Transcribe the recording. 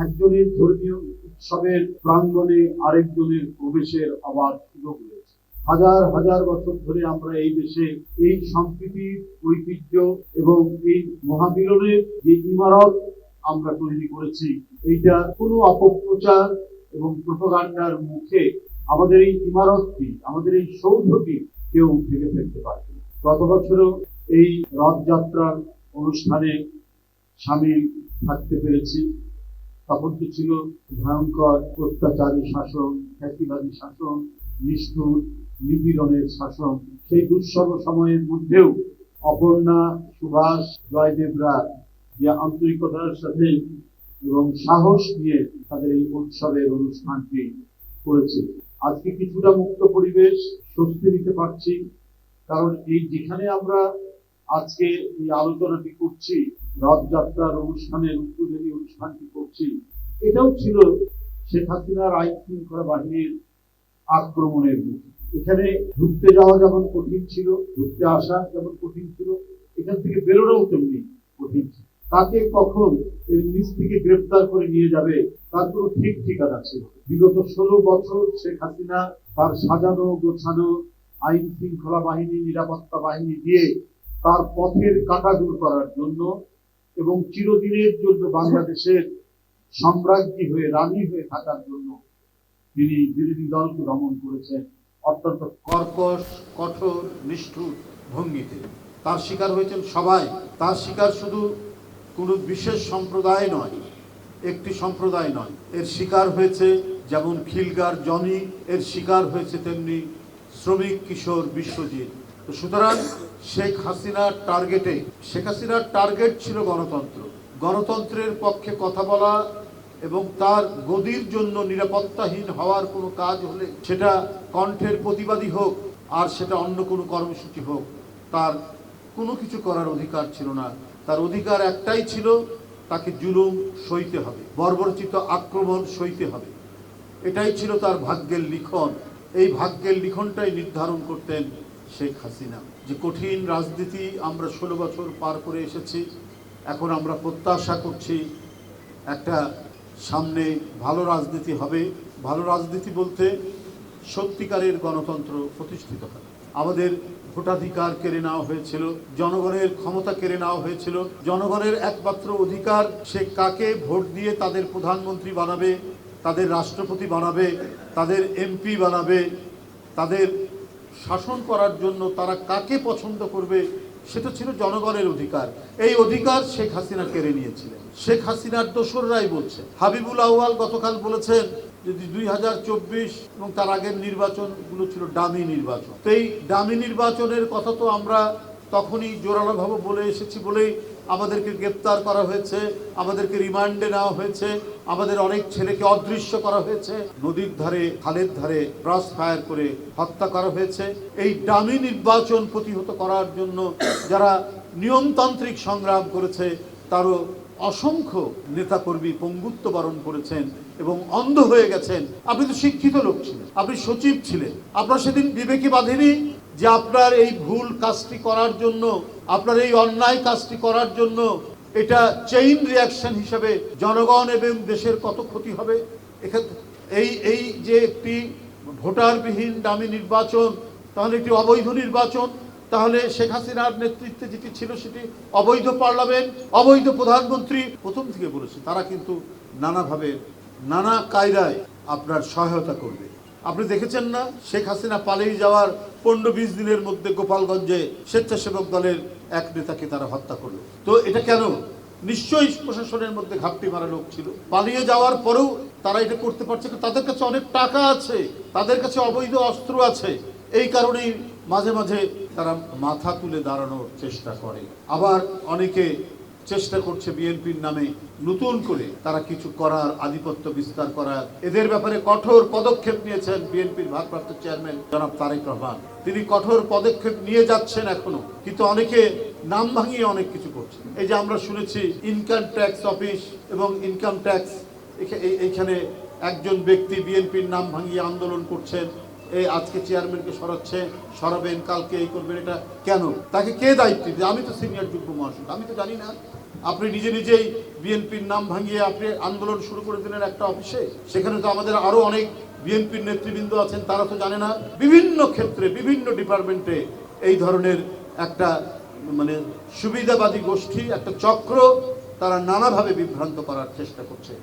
একজনের ধর্মীয় উৎসবের প্রাঙ্গণে আরেকজনের প্রবেশের অবাধ সুযোগ রয়েছে। হাজার হাজার বছর ধরে আমরা এই দেশে এই সম্প্রীতির ঐতিহ্য এবং এই মহামিলনের যে ইমারত আমরা তৈরি করেছি, এইটা কোনো অপপ্রচার এবং প্রোপাগান্ডার মুখে আমাদের এই ইমারতটি, আমাদের এই সৌধটি কেউ ভেঙে ফেলতে পারবে না। গত বছরও এই রথযাত্রার অনুষ্ঠানে সামিল থাকতে পেরেছি। তখন তো ছিল ভয়ঙ্কর অত্যাচারী শাসন, ফ্যাসিবাদী শাসন, নিষ্ঠুর নিপীড়নের শাসন। সেই দুঃসহ সময়ের মধ্যেও অপর্ণা, সুভাষ, জয়দেবরা যে আন্তরিকতার সাথে এবং সাহস নিয়ে তাদের এই উৎসবের অনুষ্ঠানটি করেছে। আজকে কিছুটা মুক্ত পরিবেশ, স্বস্তি নিতে পারছি, কারণ এই যেখানে আমরা আজকে এই আলোচনাটি করছি, রথযাত্রার অনুষ্ঠানের উদ্বোধনী অনুষ্ঠানটি করছি, এটাও ছিল শেখ হাসিনার আইন শৃঙ্খলা বাহিনীর আক্রমণের মুখে। এখানে ঢুকতে যাওয়া যেমন কঠিন ছিল, ঢুকতে আসা যেমন কঠিন ছিল, এখান থেকে বেরোনোও তেমনি কঠিন ছিল। তাকে কখন এর নিচ থেকে গ্রেফতার করে নিয়ে যাবে তার কোনো ঠিক ঠিকানা ছিল। বিগত 16 বছর শেখ হাসিনা তার সাজানো গোছানো আইন শৃঙ্খলা বাহিনী, নিরাপত্তা বাহিনী দিয়ে তার পথের কাঁটা দূর করার জন্য এবং চিরদিনের জন্য বাংলাদেশের সম্রাজ্ঞী হয়ে, রানী হয়ে থাকার জন্য তিনি বিরোধী দলকে দমন করেছেন অত্যন্ত কর্কশ, কঠোর, নিষ্ঠুর ভঙ্গিতে। তার শিকার হয়েছেন সবাই। তার শিকার শুধু কোনো বিশেষ সম্প্রদায় নয়, একটি সম্প্রদায় নয়, এর শিকার হয়েছে যেমন খিলগার জনি, এর শিকার হয়েছে তেমনি শ্রমিক কিশোর বিশ্বজিৎ। সুতরাং শেখ হাসিনার টার্গেট ছিল গণতন্ত্র। গণতন্ত্রের পক্ষে কথা বলা এবং তার গদির জন্য নিরাপত্তাহীন হওয়ার কোনো কাজ হলে, সেটা কণ্ঠের প্রতিবাদী হোক আর সেটা অন্য কোনো কর্মসূচি হোক, তার কোনো কিছু করার অধিকার ছিল না। তার অধিকার একটাই ছিল, তাকে জুলুম সইতে হবে, বর্বরচিত আক্রমণ সইতে হবে। এটাই ছিল তার ভাগ্যের লিখন। এই ভাগ্যের লিখনটাই নির্ধারণ করতেন শেখ হাসিনা। যে কঠিন রাজনীতি আমরা 16 বছর পার করে এসেছি, এখন আমরা প্রত্যাশা করছি একটা সামনে ভালো রাজনীতি হবে। ভালো রাজনীতি বলতে সত্যিকারের গণতন্ত্র প্রতিষ্ঠিত হবে। আমাদের ভোটাধিকার কেড়ে নেওয়া হয়েছিল, জনগণের ক্ষমতা কেড়ে নেওয়া হয়েছিল। জনগণের একমাত্র অধিকার সে কাকে ভোট দিয়ে তাদের প্রধানমন্ত্রী বানাবে, তাদের রাষ্ট্রপতি বানাবে, তাদের এমপি বানাবে, তাদের শাসন করার জন্য তারা কাকে পছন্দ করবে, সেটা ছিল জনগণের অধিকার। এই অধিকার শেখ হাসিনা কেড়ে নিয়েছিলেন। শেখ হাসিনার দোসররাই বলছে। হাবিবুল আউয়াল গতকাল বলেছেন যে 2024 এবং তার আগের নির্বাচনগুলো ছিল ডামি নির্বাচন। তো এই ডামি নির্বাচনের কথা তো আমরা তখনই জোরালোভাবে বলে এসেছি বলেই আমাদেরকে গ্রেপ্তার করা হয়েছে, আমাদেরকে রিমান্ডে নেওয়া হয়েছে, আমাদের অনেক ছেলেকে অদৃশ্য করা হয়েছে, নদীর ধারে, খালের ধারে ক্রস ফায়ার করে হত্যা করা হয়েছে। এই ডামি নির্বাচন প্রতিহত করার জন্য যারা নিয়মতান্ত্রিক সংগ্রাম করেছে, তারও অসংখ্য নেতাকর্মী পঙ্গুত্ব বরণ করেছেন এবং অন্ধ হয়ে গেছেন। আপনি তো শিক্ষিত লোক ছিলেন, আপনি সচিব ছিলেন, আপনার সেদিন বিবেকে বাঁধেনি যে আপনার এই ভুল কাজটি করার জন্য, আপনার এই অন্যায় কাজটি করার জন্য এটা চেইন রিয়াকশন হিসেবে জনগণ এবং দেশের কত ক্ষতি হবে। এখানে এই যে একটি ভোটারবিহীন ডামি নির্বাচন, তাহলে একটি অবৈধ নির্বাচন, তাহলে শেখ হাসিনার নেতৃত্বে যেটি ছিল সেটি অবৈধ পার্লামেন্ট, অবৈধ প্রধানমন্ত্রী। প্রথম থেকে বলেছে তারা কিন্তু নানাভাবে, নানা কায়দায় আপনার সহায়তা করবে। আপনি দেখেছেন না, শেখ হাসিনা পালিয়ে যাওয়ার 15-20 দিনের মধ্যে গোপালগঞ্জে স্বেচ্ছাসেবক দলের এক নেতাকে তারা হত্যা করলো। তো এটা কেন? নিশ্চয়ই প্রশাসনের মধ্যে ঘাপটি মারা লোক ছিল। পালিয়ে যাওয়ার পরেও তারা এটা করতে পারছে, তাদের কাছে অনেক টাকা আছে, তাদের কাছে অবৈধ অস্ত্র আছে। এই কারণেই মাঝে মাঝে তারা মাথা তুলে দাঁড়ানোর চেষ্টা করে। আবার অনেকে চেষ্টা করছে বিএনপির নামে নতুন করে তারা কিছু করার, আধিপত্য বিস্তার করার। এদের ব্যাপারে কঠোর পদক্ষেপ নিয়েছেন বিএনপির ভারপ্রাপ্ত চেয়ারম্যান জনাব তারেক রহমান। তিনি কঠোর পদক্ষেপ নিয়ে যাচ্ছেন এখনো, কিন্তু অনেকে নাম ভাঙিয়ে অনেক কিছু করছে। এই যে আমরা শুনেছি ইনকাম ট্যাক্স অফিস এবং ইনকাম ট্যাক্স, এইখানে একজন ব্যক্তি বিএনপির নাম ভাঙিয়ে আন্দোলন করছেন। এই আজকে চেয়ারম্যানকে সরাচ্ছে, সরাবেন, কালকে এই করবেন। এটা কেন? তাকে কে দায়িত্ব দিবে? আমি তো সিনিয়র যুগ্ম মহাসচিব, আমি তো জানি না। আপনি নিজে নিজেই বিএনপির নাম ভাঙিয়ে আপনি আন্দোলন শুরু করে দিলেন একটা অফিসে। সেখানে তো আমাদের আরো অনেক বিএনপির নেতৃবৃন্দ আছেন, তারা তো জানে না। বিভিন্ন ক্ষেত্রে বিভিন্ন ডিপার্টমেন্টে এই ধরনের একটা মানে সুবিধাবাদী গোষ্ঠী, একটা চক্র, তারা নানাভাবে বিভ্রান্ত করার চেষ্টা করছে।